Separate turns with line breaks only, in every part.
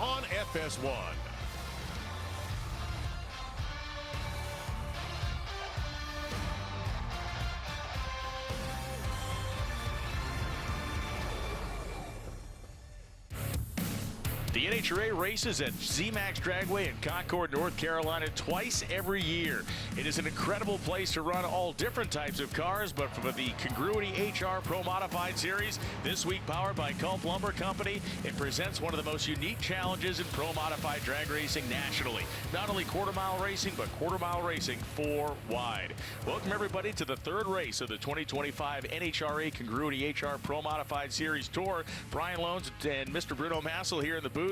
on FS1. The NHRA races at zMAX Dragway in Concord, North Carolina twice every year. It is an incredible place to run all different types of cars, but for the Congruity NHRA Pro Modified Series, this week powered by Culp Lumber Company, it presents one of the most unique challenges in pro modified drag racing nationally. Not only quarter-mile racing, but quarter-mile racing 4 wide. Welcome everybody to the third race of the 2025 NHRA Congruity NHRA Pro Modified Series Tour. Brian Loans and Mr. Bruno Massel here in the booth.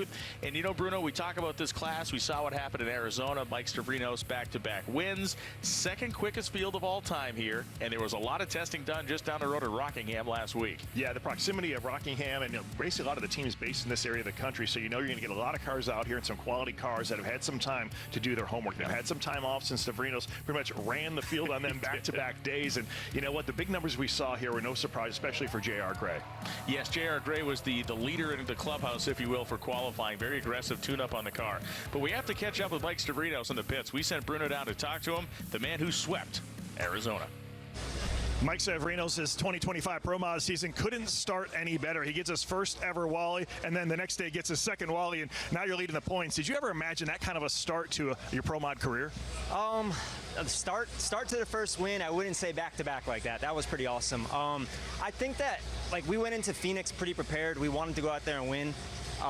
And you know, Bruno, we talk about this class. We saw what happened in Arizona. Mike Stavrinos back-to-back wins. Second quickest field of all time here. And there was a lot of testing done just down the road at Rockingham last week.
Yeah, the proximity of Rockingham and basically a lot of the teams based in this area of the country. So you know you're going to get a lot of cars out here and some quality cars that have had some time to do their homework. They've had some time off since Stavrinos pretty much ran the field on them back-to-back days. And you know what? The big numbers we saw here were no surprise, especially for J.R. Gray.
Yes, J.R. Gray was the leader in the clubhouse, if you will, for qualifying. Very aggressive tune-up on the car. But we have to catch up with Mike Stavrinos in the pits. We sent Bruno down to talk to him, the man who swept Arizona.
Mike Stavrinos' 2025 Pro Mod season couldn't start any better. He gets his first ever Wally, and then the next day gets his second Wally, and now you're leading the points. Did you ever imagine that kind of a start to your Pro Mod career?
Start to the first win, I wouldn't say back-to-back like that. That was pretty awesome. I think that we went into Phoenix pretty prepared. We wanted to go out there and win.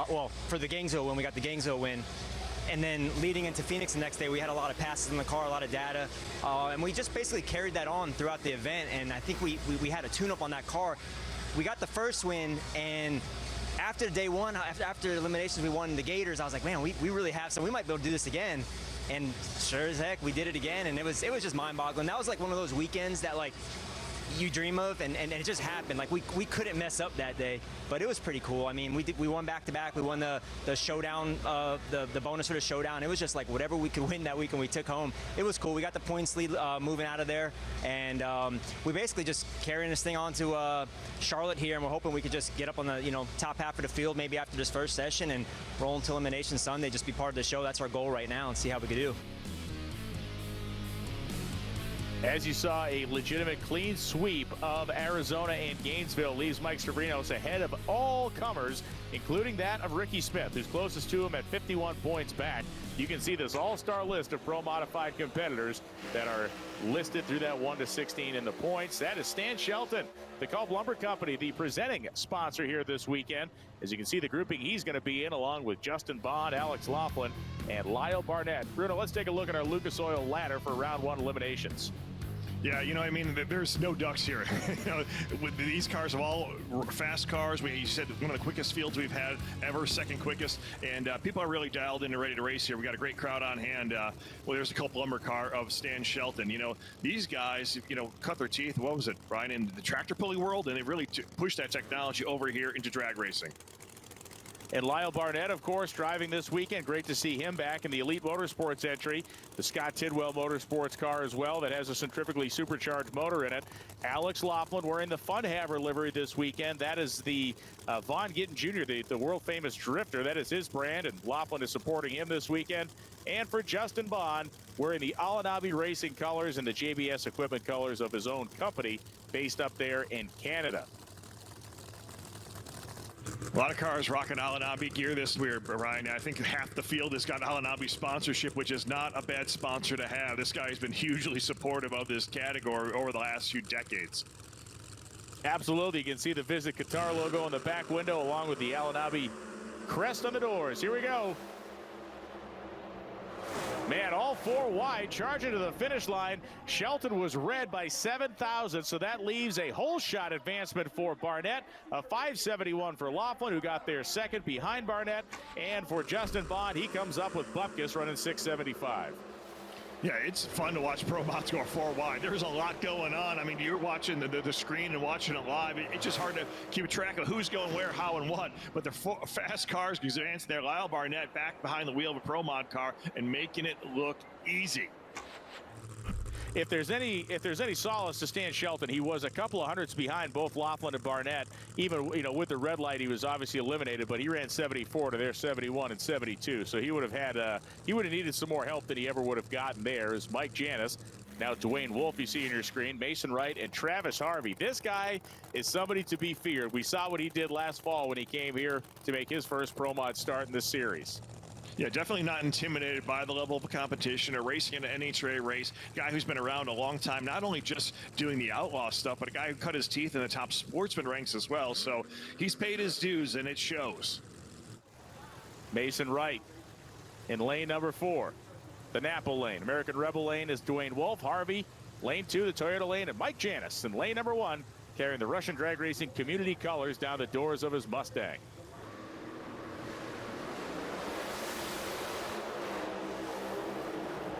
Well, for the Gainesville win, we got the Gainesville win. And then leading into Phoenix the next day, we had a lot of passes in the car, a lot of data. And we just basically carried that on throughout the event. And I think we had a tune-up on that car. We got the first win, and after day one, after eliminations, we won the Gators. I was like, man, we really have some. We might be able to do this again. And sure as heck, we did it again. And it was just mind-boggling. That was like one of those weekends that you dream of, and it just happened. We couldn't mess up that day, but it was pretty cool. I mean, we won back-to-back. We won the showdown, the bonus for the showdown. It was just whatever we could win that week, and we took home. It was cool. We got the points lead moving out of there, and we basically just carrying this thing on to Charlotte here, and we're hoping we could just get up on the top half of the field maybe after this first session and roll into Elimination Sunday, just be part of the show. That's our goal right now, and see how we can do.
As you saw, a legitimate clean sweep of Arizona and Gainesville leaves Mike Stavrinos ahead of all comers, including that of Ricky Smith, who's closest to him at 51 points back. You can see this all-star list of pro-modified competitors that are listed through that 1 to 16 in the points. That is Stan Shelton, the Culp Lumber Company, the presenting sponsor here this weekend. As you can see, the grouping he's going to be in, along with Justin Bond, Alex Laughlin, and Lyle Barnett. Bruno, let's take a look at our Lucas Oil ladder for round 1 eliminations.
Yeah, I mean, there's no ducks here. With these cars are all fast cars. You said one of the quickest fields we've had ever, second quickest, and people are really dialed in and ready to race here. We got a great crowd on hand. Well, there's a Culp Lumber car of Stan Shelton. These guys, cut their teeth. What was it, Brian, in the tractor pulling world, and they really pushed that technology over here into drag racing.
And Lyle Barnett, of course, driving this weekend. Great to see him back in the Elite Motorsports entry. The Scott Tidwell Motorsports car as well that has a centrifugally supercharged motor in it. Alex Laughlin wearing the Fun Haver livery this weekend. That is the Von Gittin Jr., the world-famous drifter. That is his brand, and Laughlin is supporting him this weekend. And for Justin Bond, wearing the Alanabi Racing colors and the JBS equipment colors of his own company based up there in Canada.
A lot of cars rocking Alanabi gear this year, Ryan. I think half the field has got Alanabi sponsorship, which is not a bad sponsor to have. This guy has been hugely supportive of this category over the last few decades.
Absolutely. You can see the Visit Qatar logo in the back window along with the Alanabi crest on the doors. Here we go. Man, all 4 wide, charging to the finish line. Shelton was red by 7,000, so that leaves a whole shot advancement for Barnett. A 571 for Laughlin, who got there second behind Barnett. And for Justin Bond, he comes up with Bupkis running 675.
Yeah, it's fun to watch Pro Mods go 4 wide. There's a lot going on. I mean, you're watching the screen and watching it live. It's just hard to keep track of who's going where, how, and what. But they're fast cars because they're there. Lyle Barnett back behind the wheel of a Pro Mod car and making it look easy.
if there's any solace to Stan Shelton, he was a couple of hundredths behind both Laughlin and Barnett. Even with the red light, he was obviously eliminated, but he ran 74 to their 71 and 72. So he would have needed some more help than he ever would have gotten there. Is Mike Janis. Now Dwayne Wolf, you see on your screen, Mason Wright, and Travis Harvey. This guy is somebody to be feared. We saw what he did last fall when he came here to make his first Pro Mod start in this series.
Yeah, definitely not intimidated by the level of competition or racing in an NHRA race. Guy who's been around a long time, not only just doing the outlaw stuff, but a guy who cut his teeth in the top sportsman ranks as well. So he's paid his dues, and it shows.
Mason Wright in lane number 4. The Napa lane. American Rebel lane is Dwayne Wolf. Harvey, lane 2, the Toyota lane, and Mike Janis in lane number 1, carrying the Russian drag racing community colors down the doors of his Mustang.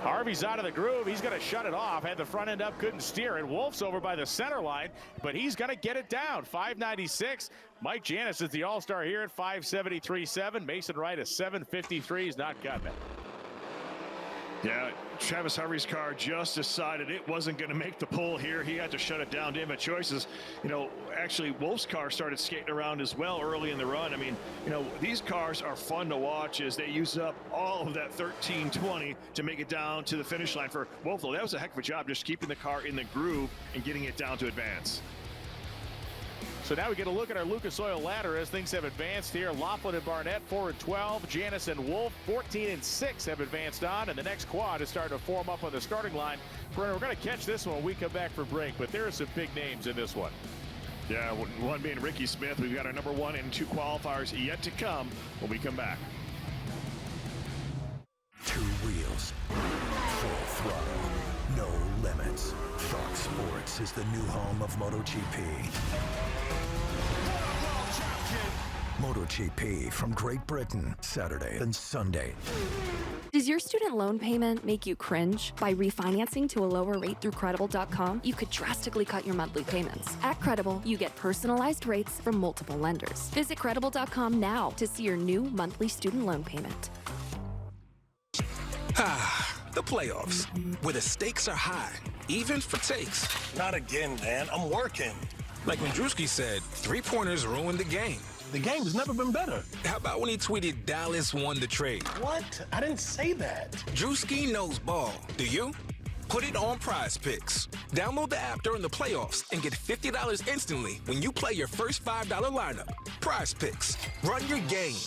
Harvey's out of the groove. He's going to shut it off. Had the front end up, couldn't steer it. Wolf's over by the center line, but he's going to get it down. 596. Mike Janis is the all-star here at 573.7. Mason Wright at 753. He's not cutting it.
Yeah, Travis Harvey's car just decided it wasn't going to make the pull here. He had to shut it down. Didn't have choices. Actually, Wolf's car started skating around as well early in the run. I mean, these cars are fun to watch as they use up all of that 1320 to make it down to the finish line for Wolf. That was a heck of a job just keeping the car in the groove and getting it down to advance.
So now we get a look at our Lucas Oil ladder as things have advanced here. Laughlin and Barnett 4 and 12. Janis and Wolf 14 and 6 have advanced on, and the next quad is starting to form up on the starting line. We're going to catch this one when we come back for break, but there are some big names in this one.
Yeah, one being Ricky Smith. We've got our number 1 and 2 qualifiers yet to come when we come back.
2 wheels, full throttle, no limits. Fox Sports is the new home of MotoGP. MotoGP from Great Britain, Saturday and Sunday.
Does your student loan payment make you cringe? By refinancing to a lower rate through Credible.com, you could drastically cut your monthly payments. At Credible, you get personalized rates from multiple lenders. Visit Credible.com now to see your new monthly student loan payment.
The playoffs, where the stakes are high, even for takes.
Not again, man. I'm working.
Like when Drewski said, 3-pointers ruined the game.
The game has never been better.
How about when he tweeted Dallas won the trade?
What? I didn't say that.
Drewski knows ball. Do you? Put it on Prize Picks. Download the app during the playoffs and get $50 instantly when you play your first $5 lineup. Prize Picks. Run your game.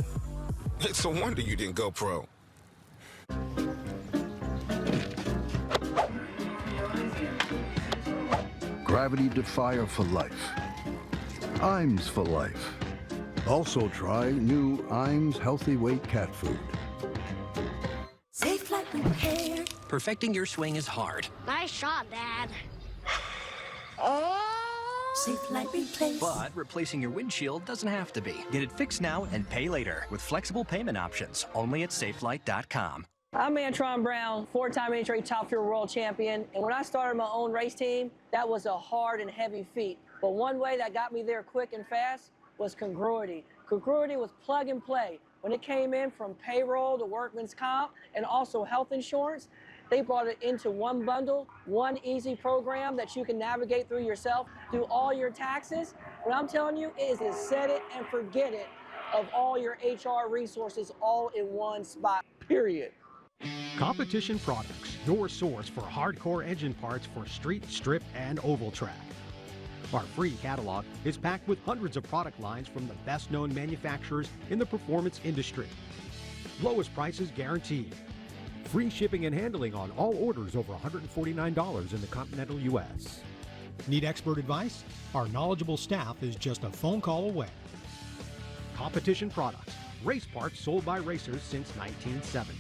It's a wonder you didn't go pro.
Gravity Defier for life. Iams for life. Also try new Iams Healthy Weight Cat Food.
Safe Flight Repair.
Perfecting your swing is hard.
Nice shot, Dad. Safe Flight Replace.
But replacing your windshield doesn't have to be. Get it fixed now and pay later with flexible payment options only at safelight.com.
I'm Antron Brown, 4-time NHRA Top Fuel World Champion. And when I started my own race team, that was a hard and heavy feat. But one way that got me there quick and fast was Congruity. Congruity was plug and play. When it came in from payroll to workman's comp and also health insurance, they brought it into one bundle, one easy program that you can navigate through yourself, do all your taxes. What I'm telling you is set it and forget it of all your HR resources all in one spot, period.
Competition Products, your source for hardcore engine parts for street, strip, and oval track. Our free catalog is packed with hundreds of product lines from the best-known manufacturers in the performance industry. Lowest prices guaranteed. Free shipping and handling on all orders over $149 in the continental U.S. Need expert advice? Our knowledgeable staff is just a phone call away. Competition Products, race parts sold by racers since 1970.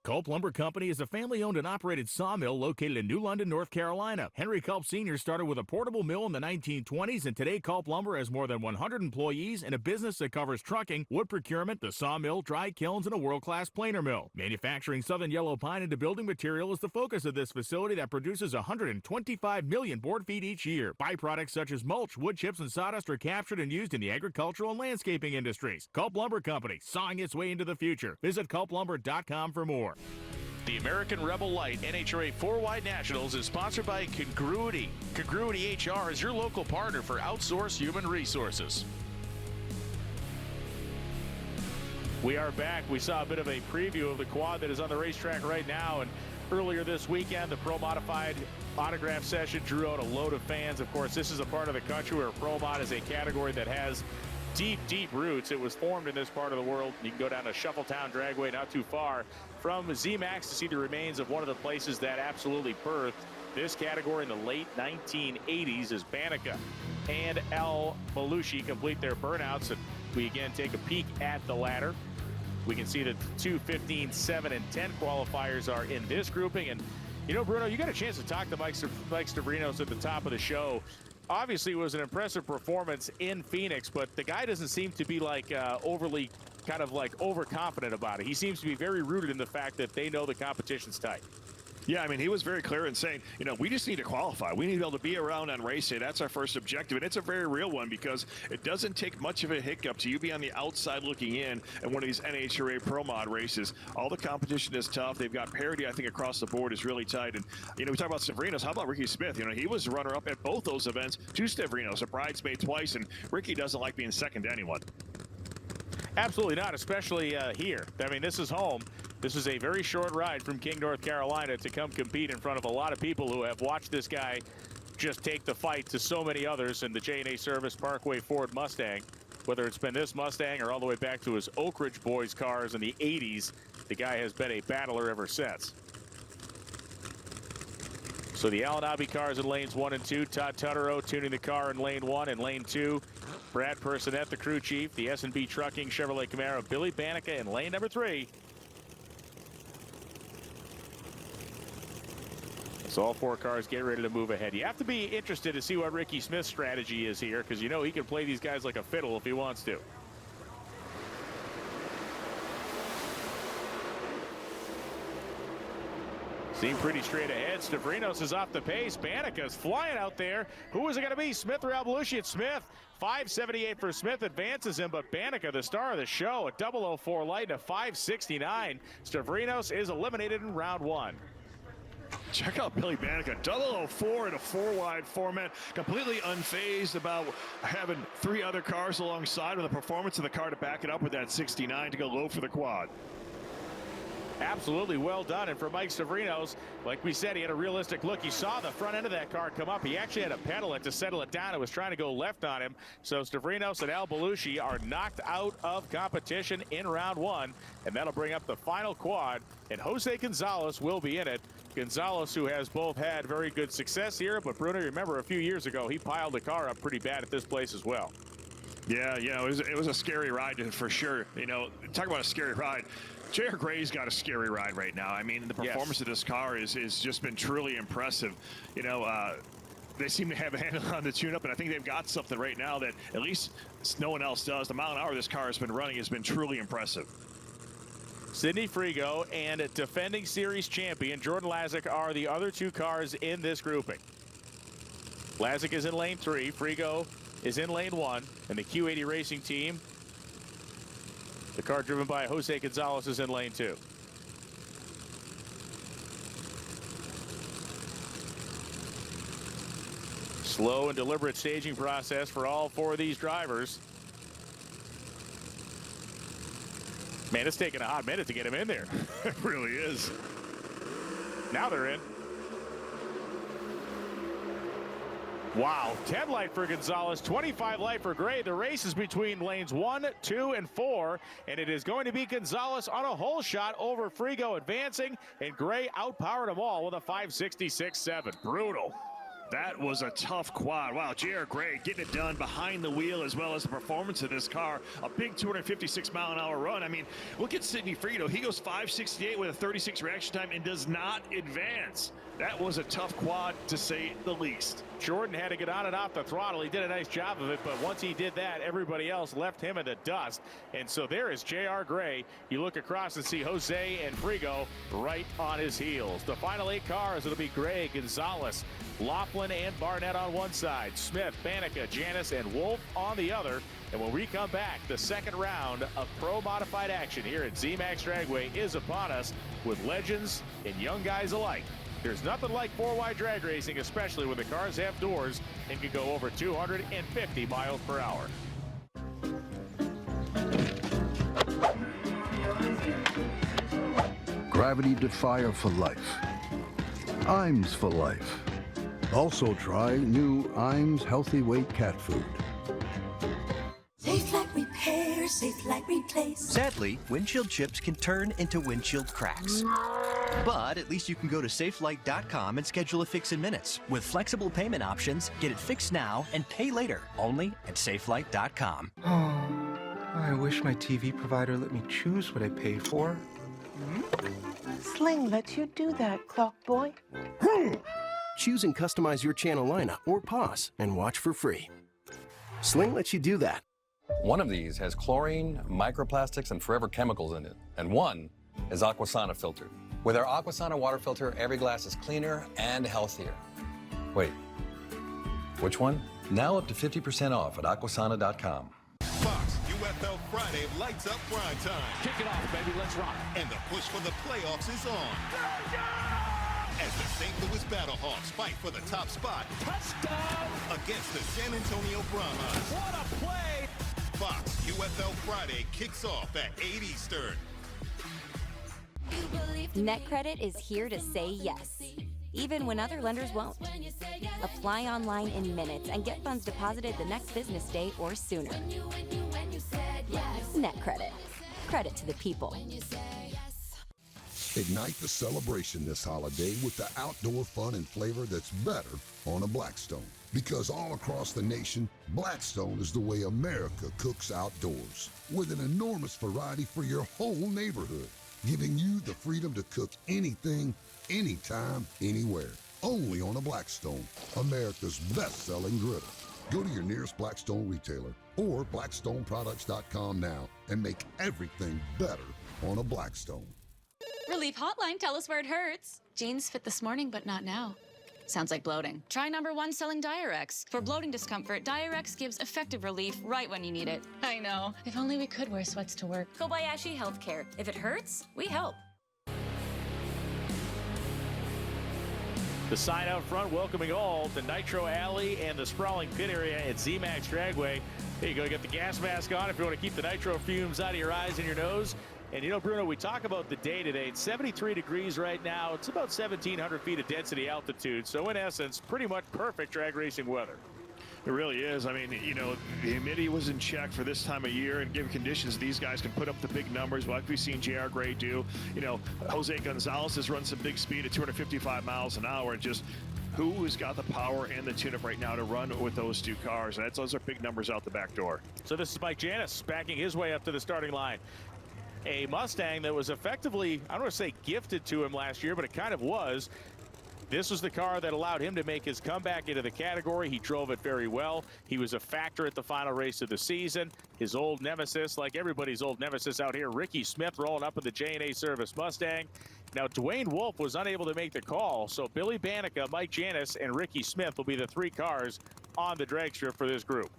Culp Lumber Company is a family-owned and operated sawmill located in New London, North Carolina. Henry Culp Sr. started with a portable mill in the 1920s, and today Culp Lumber has more than 100 employees and a business that covers trucking, wood procurement, the sawmill, dry kilns, and a world-class planer mill. Manufacturing southern yellow pine into building material is the focus of this facility that produces 125 million board feet each year. Byproducts such as mulch, wood chips, and sawdust are captured and used in the agricultural and landscaping industries. Culp Lumber Company, sawing its way into the future. Visit culplumber.com for more. The American Rebel Light NHRA 4-Wide Nationals is sponsored by Congruity. Congruity HR is your local partner for outsourced human resources. We are back. We saw a bit of a preview of the quad that is on the racetrack right now. And earlier this weekend, the Pro Modified autograph session drew out a load of fans. Of course, this is a part of the country where Pro Mod is a category that has deep, deep roots. It was formed in this part of the world. You can go down to Shuffletown Dragway, not too far from zMAX, to see the remains of one of the places that absolutely birthed this category in the late 1980s as Bannica and El Belushi complete their burnouts. And we again take a peek at the ladder. We can see that 2, 15, 7, and 10 qualifiers are in this grouping. And, you know, Bruno, you got a chance to talk to Mike Stavrinos at the top of the show. Obviously, it was an impressive performance in Phoenix, but the guy doesn't seem to be like overly kind of like overconfident about it. He seems to be very rooted in the fact that they know the competition's tight.
Yeah, I mean, he was very clear in saying, you know, we just need to qualify. We need to be able to be around on race day. That's our first objective, and it's a very real one because it doesn't take much of a hiccup to you be on the outside looking in at one of these NHRA Pro Mod races. All the competition is tough. They've got parity, I think, across the board is really tight. And, you know, we talk about Stavrinos. How about Ricky Smith? You know, he was runner-up at both those events to Stavrinos, a bridesmaid twice, and Ricky doesn't like being second to anyone.
Absolutely not, especially here. I mean, this is home. This is a very short ride from King, North Carolina to come compete in front of a lot of people who have watched this guy just take the fight to so many others in the J&A Service Parkway Ford Mustang. Whether it's been this Mustang or all the way back to his Oak Ridge Boys cars in the 80s, the guy has been a battler ever since. So the Alan Abbey cars in lanes 1 and 2. Todd Tutterow tuning the car in lane 1 and lane 2. Brad Personette, the crew chief. The S&B Trucking Chevrolet Camaro, Billy Bannica in lane number 3. So all 4 cars get ready to move ahead. You have to be interested to see what Ricky Smith's strategy is here, because you know he can play these guys like a fiddle if he wants to. Seem pretty straight ahead. Stavrinos is off the pace. Bannica's flying out there. Who is it going to be? Smith or El Belushi? It's Smith. 578 for Smith advances him, but Bannica, the star of the show, a 004 light and a 569. Stavrinos is eliminated in round 1.
Check out Billy Bannica, 004 in a 4-wide format, completely unfazed about having 3 other cars alongside with the performance of the car to back it up with that 69 to go low for the quad.
Absolutely well done. And for Mike Stavrinos, like we said, he had a realistic look. He saw the front end of that car come up. He actually had to pedal it to settle it down. It was trying to go left on him. So Stavrinos and El Belushi are knocked out of competition in round 1. And that'll bring up the final quad. And Jose Gonzalez will be in it. Gonzalez, who has both had very good success here. But Bruno, remember a few years ago, he piled the car up pretty bad at this place as well.
Yeah, it was a scary ride for sure. You know, talk about a scary ride. J.R. Gray's got a scary ride right now. I mean, the performance of this car is just been truly impressive. You know, they seem to have a handle on the tune-up, and I think they've got something right now that at least no one else does. The mile an hour this car has been running has been truly impressive.
Sidney Frigo and defending series champion Jordan Lazick are the other 2 cars in this grouping. Lazick is in lane 3. Frigo is in lane 1. And the Q80 Racing team, the car driven by Jose Gonzalez, is in lane 2. Slow and deliberate staging process for all 4 of these drivers. Man, it's taking a hot minute to get him in there.
It really is.
Now they're in. Wow, 10 light for Gonzalez, 25 light for Gray. The race is between lanes 1, 2, and 4, and it is going to be Gonzalez on a hole shot over Frigo advancing, and Gray outpowered them all with a 566.7. Brutal.
That was a tough quad. Wow, J.R. Gray getting it done behind the wheel as well as the performance of this car. A big 256-mile-an-hour run. I mean, look at Sidney Frigo. He goes 568 with a 36 reaction time and does not advance. That was a tough quad, to say the least.
Jordan had to get on and off the throttle. He did a nice job of it, but once he did that, everybody else left him in the dust. And so there is J.R. Gray. You look across and see Jose and Frigo right on his heels. The final 8 cars, it'll be Gray, Gonzalez, Laughlin, Copeland and Barnett on one side, Smith, Banica, Janis, and Wolf on the other. And when we come back, the second round of Pro Modified action here at zMAX Dragway is upon us with legends and young guys alike. There's nothing like four-wide drag racing, especially when the cars have doors and can go over 250 miles per hour.
Gravity Defier for life. IMS for life. Also try new IMS Healthy Weight Cat Food.
Safe like repair, safe like replace.
Sadly, windshield chips can turn into windshield cracks. But at least you can go to safelight.com and schedule a fix in minutes. With flexible payment options, get it fixed now and pay later, only at safelight.com.
Oh, I wish my TV provider let me choose what I pay for.
Sling lets you do that, Clock Boy.
Choose and customize your channel lineup or pause and watch for free. Sling lets you do that.
One of these has chlorine, microplastics, and forever chemicals in it. And one is Aquasana filtered. With our Aquasana water filter, every glass is cleaner and healthier. Wait, which one? Now up to 50% off at aquasana.com.
Fox UFL Friday lights up prime time.
Kick it off, baby. Let's rock.
And the push for the playoffs is on. As the St. Louis Battlehawks fight for the top spot.
Touchdown!
Against the San Antonio Brahmas.
What a play!
Fox UFL Friday kicks off at 8 Eastern.
NetCredit is here to say yes, even when other lenders won't. Apply online in minutes and get funds deposited the next business day or sooner. NetCredit. Credit to the people.
Ignite the celebration this holiday with the outdoor fun and flavor that's better on a Blackstone. Because all across the nation, Blackstone is the way America cooks outdoors, with an enormous variety for your whole neighborhood, giving you the freedom to cook anything, anytime, anywhere. Only on a Blackstone, America's best-selling griddle. Go to your nearest Blackstone retailer or blackstoneproducts.com now and make everything better on a Blackstone.
Relief Hotline, tell us where it hurts. Jeans fit this morning, but not now. Sounds like bloating. Try #1 selling Diurex. For bloating discomfort, Diurex gives effective relief right when you need it. I know. If only we could wear sweats to work.
Kobayashi Healthcare. If it hurts, we help.
The sign out front welcoming all to Nitro Alley and the sprawling pit area at zMAX Dragway. There you go, get the gas mask on if you want to keep the nitro fumes out of your eyes and your nose. And you know, Bruno, we talk about the day today. It's 73 degrees right now. It's about 1,700 feet of density altitude. So in essence, pretty much perfect drag racing weather.
It really is. I mean, you know, the humidity was in check for this time of year, and given conditions, these guys can put up the big numbers like we've seen J.R. Gray do. You know, Jose Gonzalez has run some big speed at 255 miles an hour. And just who has got the power and the tune-up right now to run with those two cars? Those are big numbers out the back door.
So this is Mike Janis backing his way up to the starting line. A Mustang that was effectively, I don't want to say gifted to him last year, but it kind of was. This was the car that allowed him to make his comeback into the category. He drove it very well. He was a factor at the final race of the season. His old nemesis, like everybody's old nemesis out here, Ricky Smith rolling up in the J&A Service Mustang. Now, Dwayne Wolf was unable to make the call, so Billy Banica, Mike Janis, and Ricky Smith will be the three cars on the drag strip for this group.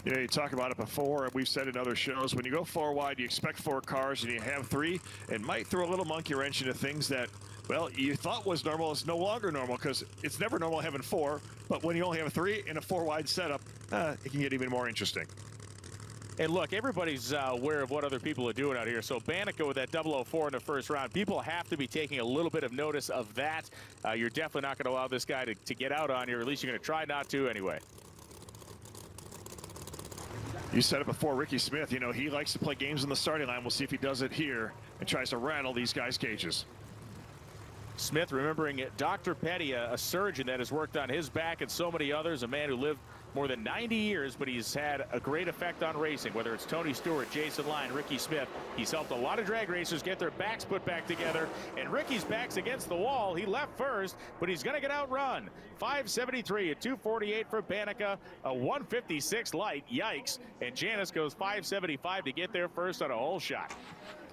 You know, you talk about it before, we've said in other shows, when you go four wide, you expect four cars and you have three. It might throw a little monkey wrench into things that, well, you thought was normal. It's no longer normal because it's never normal having four. But when you only have three in a four wide setup, it can get even more interesting.
And look, everybody's aware of what other people are doing out here. So Banica with that 004 in the first round, people have to be taking a little bit of notice of that. You're definitely not going to allow this guy to get out on you, or at least you're going to try not to anyway.
You said it before, Ricky Smith, you know, he likes to play games in the starting line. We'll see if he does it here and tries to rattle these guys' cages.
Smith remembering Dr. Petty, a surgeon that has worked on his back and so many others, a man who lived more than 90 years, but he's had a great effect on racing, whether it's Tony Stewart, Jason Lyon, Ricky Smith. He's helped a lot of drag racers get their backs put back together, and Ricky's back's against the wall. He left first, but he's going to get outrun. 573 at 248 for Banica, a 156 light, yikes, and Janis goes 575 to get there first on a hole shot.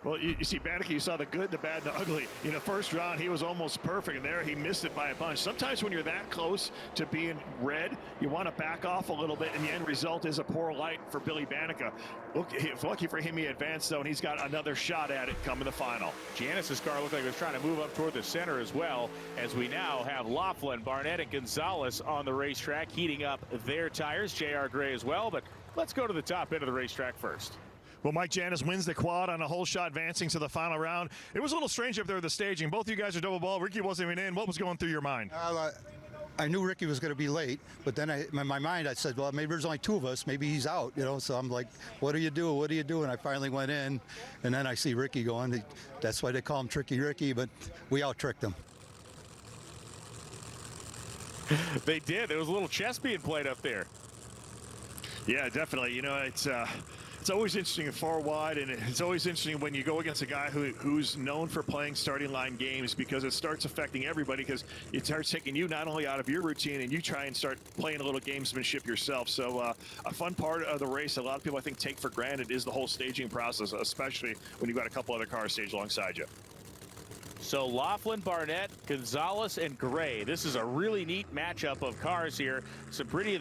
Well, you see, Bannick, you saw the good, the bad, and the ugly. In the first round, he was almost perfect, and there he missed it by a bunch. Sometimes when you're that close to being red, you want to back off a little bit, and the end result is a poor light for Billy Bannick. Lucky for him, he advanced, though, and he's got another shot at it come in the final.
Janice's car looked like it was trying to move up toward the center as well, as we now have Laughlin, Barnett, and Gonzalez on the racetrack, heating up their tires. J.R. Gray as well, but let's go to the top end of the racetrack first.
Well, Mike Janice wins the quad on a whole shot, advancing to the final round. It was a little strange up there at the staging. Both of you guys are double ball. Ricky wasn't even in. What was going through your mind?
I knew Ricky was going to be late, but then in my mind I said, well, maybe there's only two of us. Maybe he's out, you know. So I'm like, what do you do? What do you do? And I finally went in, and then I see Ricky going. That's why they call him Tricky Ricky, but we out-tricked him.
They did. There was a little chess being played up there.
Yeah, definitely. You know, it's always interesting far wide, and it's always interesting when you go against a guy who's known for playing starting line games, because it starts affecting everybody, because it starts taking you not only out of your routine, and you try and start playing a little gamesmanship yourself. So a fun part of the race, a lot of people I think take for granted, is the whole staging process, especially when you've got a couple other cars staged alongside you.
So Laughlin, Barnett, Gonzalez, and Gray. This is a really neat matchup of cars here. Some pretty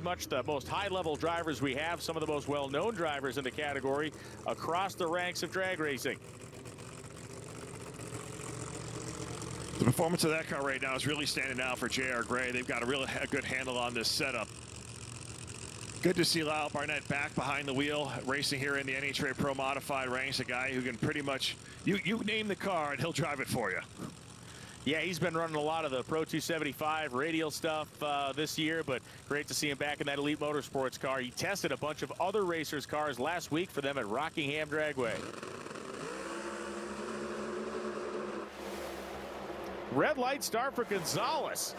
much the most high-level drivers we have, some of the most well-known drivers in the category across the ranks of drag racing.
The performance of that car right now is really standing out for J.R. Gray. They've got a good handle on this setup. Good to see Lyle Barnett back behind the wheel, racing here in the NHRA Pro Modified ranks. A guy who can pretty much, you name the car and he'll drive it for you.
Yeah, he's been running a lot of the Pro 275 radial stuff this year, but great to see him back in that Elite Motorsports car. He tested a bunch of other racers' cars last week for them at Rockingham Dragway. Red light start for Gonzalez.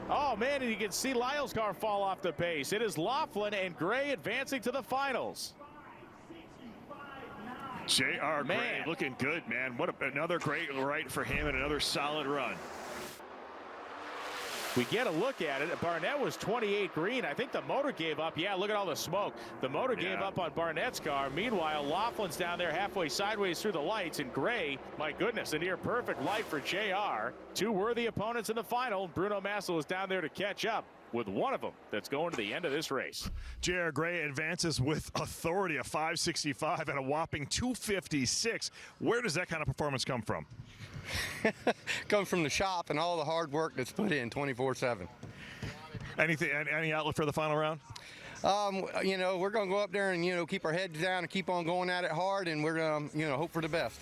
Oh, man, and you can see Lyle's car fall off the pace. It is Laughlin and Gray advancing to the finals.
J.R. Gray looking good, man. What another great right for him and another solid run.
We get a look at it. Barnett was 28 green. I think the motor gave up. Yeah, look at all the smoke. The motor gave up on Barnett's car. Meanwhile, Laughlin's down there halfway sideways through the lights. And Gray, my goodness, a near perfect light for JR. Two worthy opponents in the final. Bruno Massel is down there to catch up with one of them that's going to the end of this race.
J.R. Gray advances with authority, a 565 and a whopping 256. Where does that kind of performance come from?
Comes from the shop and all the hard work that's put in 24/7.
Any outlook for the final round?
You know, we're going to go up there and, you know, keep our heads down and keep on going at it hard, and we're going to, you know, hope for the best.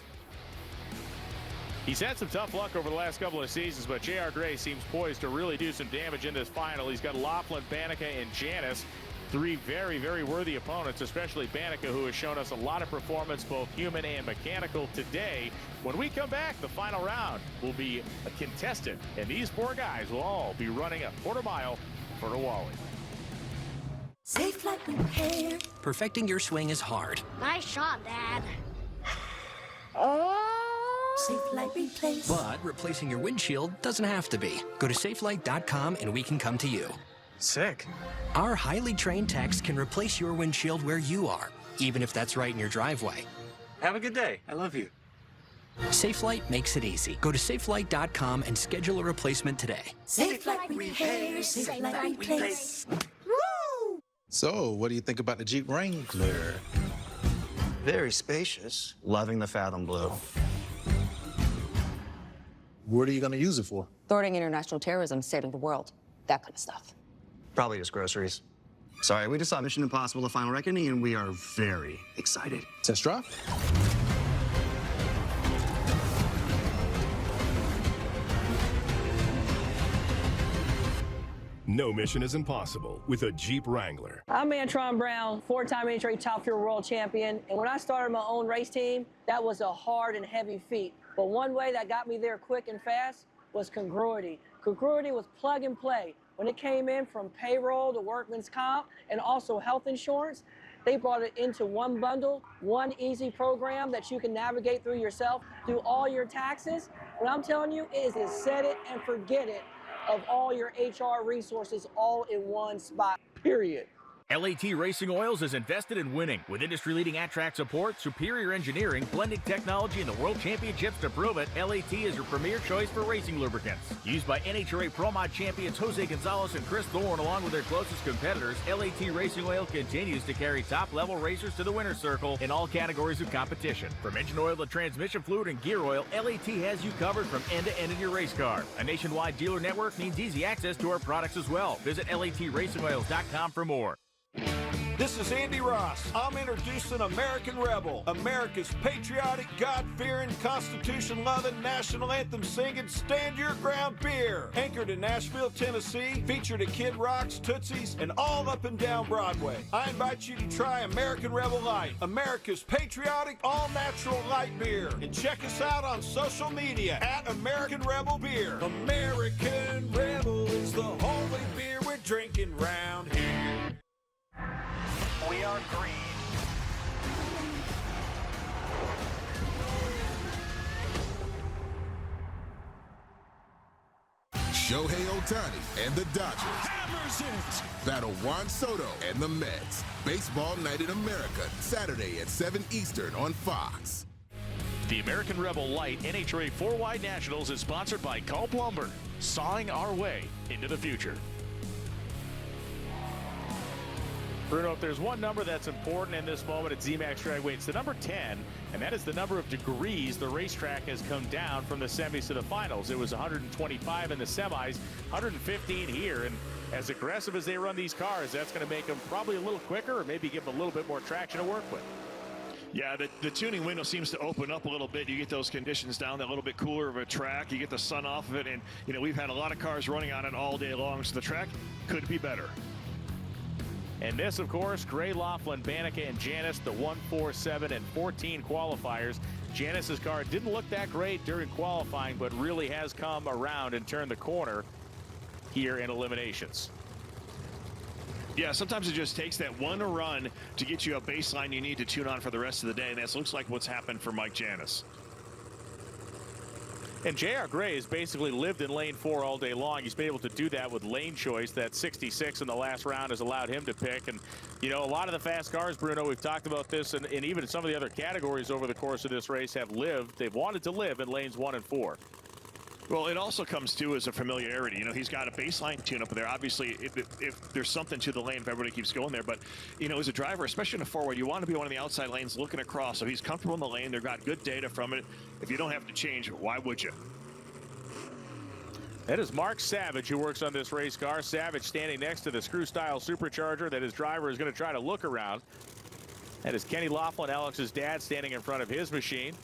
He's had some tough luck over the last couple of seasons, but J.R. Gray seems poised to really do some damage in this final. He's got Laughlin, Bannica, and Janice. Three very, very worthy opponents, especially Bannica, who has shown us a lot of performance, both human and mechanical today. When we come back, the final round will be a contestant, and these four guys will all be running a quarter-mile for the Wally.
Safe like repair.
Perfecting your swing is hard.
Nice shot, Dad. Safe light replace.
But replacing your windshield doesn't have to be. Go to safelight.com and we can come to you.
Sick.
Our highly trained techs can replace your windshield where you are, even if that's right in your driveway.
Have a good day. I love you.
SafeLight makes it easy. Go to safelight.com and schedule a replacement today.
Safe light repair. Safe light replace. Woo!
So, what do you think about the Jeep Wrangler?
Very spacious. Loving the Fathom Blue.
What are you going to use it for?
Thwarting international terrorism, saving the world, that kind of stuff.
Probably just groceries. Sorry, we just saw Mission Impossible: The Final Reckoning, and we are very excited.
Test drive?
No mission is impossible with a Jeep Wrangler.
I'm Antron Brown, four-time NHRA Top Fuel World Champion. And when I started my own race team, that was a hard and heavy feat. But one way that got me there quick and fast was Congruity. Congruity was plug and play. When it came in from payroll to workman's comp and also health insurance, they brought it into one bundle, one easy program that you can navigate through yourself, do all your taxes. What I'm telling you is set it and forget it of all your HR resources all in one spot, period.
LAT Racing Oils is invested in winning. With industry-leading at-track support, superior engineering, blending technology, and the World Championships to prove it, LAT is your premier choice for racing lubricants. Used by NHRA Pro Mod champions Jose Gonzalez and Chris Thorne along with their closest competitors, LAT Racing Oil continues to carry top-level racers to the winner's circle in all categories of competition. From engine oil to transmission fluid and gear oil, LAT has you covered from end to end in your race car. A nationwide dealer network means easy access to our products as well. Visit LATRacingOils.com for more.
This is Andy Ross. I'm introducing American Rebel, America's patriotic, God-fearing, Constitution-loving, national anthem-singing, stand-your-ground beer. Anchored in Nashville, Tennessee, featured at Kid Rock's, Tootsie's, and all up and down Broadway. I invite you to try American Rebel Light, America's patriotic, all-natural light beer. And check us out on social media at American Rebel Beer. American Rebel is the only beer we're drinking round here. We are green.
Shohei Ohtani and the Dodgers
Hammers it.
battle Juan Soto and the Mets. Baseball Night in America, Saturday at 7 Eastern on Fox.
The American Rebel Light NHRA 4-Wide Nationals is sponsored by Culp Lumber, sawing our way into the future. Bruno, if there's one number that's important in this moment at zMAX Dragway, it's the number 10, and that is the number of degrees the racetrack has come down from the semis to the finals. It was 125 in the semis, 115 here, and as aggressive as they run these cars, that's going to make them probably a little quicker or maybe give them a little bit more traction to work with.
Yeah, the tuning window seems to open up a little bit. You get those conditions down, that little bit cooler of a track. You get the sun off of it, and, you know, we've had a lot of cars running on it all day long, so the track could be better.
And this, of course, Gray, Laughlin, Bannica, and Janis, the 1, 4, 7, and 14 qualifiers. Janis's car didn't look that great during qualifying, but really has come around and turned the corner here in eliminations.
Yeah, sometimes it just takes that one run to get you a baseline you need to tune on for the rest of the day, and that looks like what's happened for Mike Janis.
And J.R. Gray has basically lived in lane 4 all day long. He's been able to do that with lane choice. That 66 in the last round has allowed him to pick. And, you know, a lot of the fast cars, Bruno, we've talked about this, and even some of the other categories over the course of this race have lived. They've wanted to live in lanes 1 and 4.
Well, it also comes to as a familiarity. You know, he's got a baseline tune-up there. Obviously, if there's something to the lane, if everybody keeps going there. But, you know, as a driver, especially in a four-way, you want to be one of the outside lanes looking across. So he's comfortable in the lane. They've got good data from it. If you don't have to change, why would you?
That is Mark Savage, who works on this race car. Savage standing next to the screw-style supercharger that his driver is going to try to look around. That is Kenny Laughlin, Alex's dad, standing in front of his machine.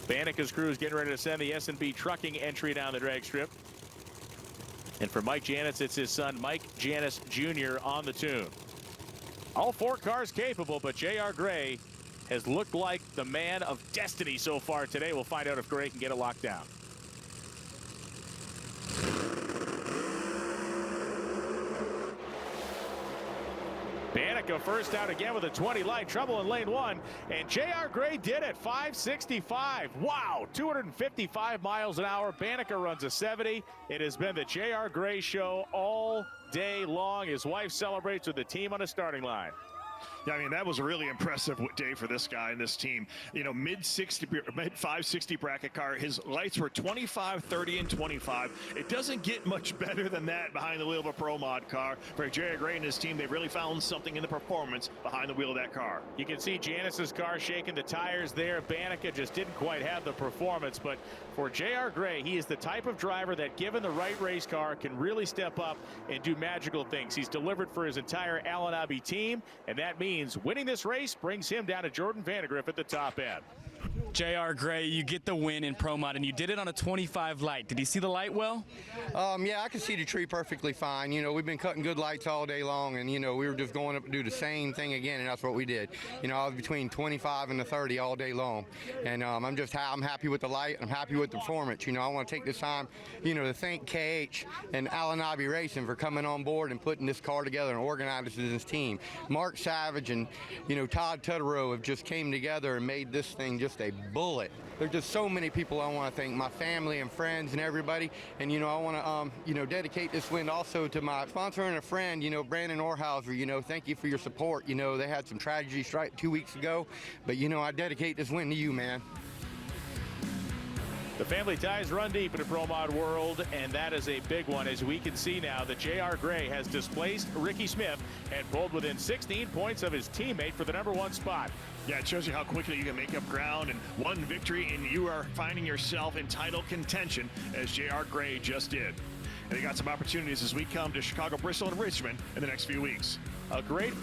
Bannica's crew is getting ready to send the S&B trucking entry down the drag strip. And for Mike Janis, it's his son, Mike Janis Jr. on the tune. All 4 cars capable, but J.R. Gray has looked like the man of destiny so far today. We'll find out if Gray can get it locked down. Bannica first out again with a 20 light, trouble in lane 1, and J.R. Gray did it. 565. Wow, 255 miles an hour. Bannica runs a 70. It has been the J.R. Gray show all day long. His wife celebrates with the team on the starting line.
Yeah, I mean, that was a really impressive day for this guy and this team. You know, mid 560 bracket car. His lights were 25, 30, and 25. It doesn't get much better than that behind the wheel of a Pro Mod car. For J.R. Gray and his team, they really found something in the performance behind the wheel of that car.
You can see Janis's car shaking the tires there. Bannica just didn't quite have the performance, but for J.R. Gray, he is the type of driver that, given the right race car, can really step up and do magical things. He's delivered for his entire Allen Abbey team, and that means winning this race brings him down to Jordan Vandergriff at the top end.
J.R. Gray, you get the win in Pro Mod, and you did it on a 25 light. Did you see the light well?
Yeah, I can see the tree perfectly fine. You know, we've been cutting good lights all day long, and, you know, we were just going up to do the same thing again, and that's what we did. You know, I was between 25 and the 30 all day long, and I'm happy with the light. I'm happy with the performance. You know, I want to take this time, you know, to thank KH and Allen Abbey Racing for coming on board and putting this car together and organizing this team. Mark Savage and, you know, Todd Tutterow have just came together and made this thing just a
bullet. There's just so many people I want to thank, my family and friends and everybody. And, I want to, dedicate this win also to my sponsor and a friend, Brandon Orhauser. Thank you for your support. They had some tragedy strike 2 weeks ago, but, I dedicate this win to you, man.
The family ties run deep in the Pro Mod world, and that is a big one, as we can see now that J.R. Gray has displaced Ricky Smith and pulled within 16 points of his teammate for the #1 spot.
Yeah, it shows you how quickly you can make up ground, and one victory, and you are finding yourself in title contention, as J.R. Gray just did. And they got some opportunities as we come to Chicago, Bristol, and Richmond in the next few weeks.
A great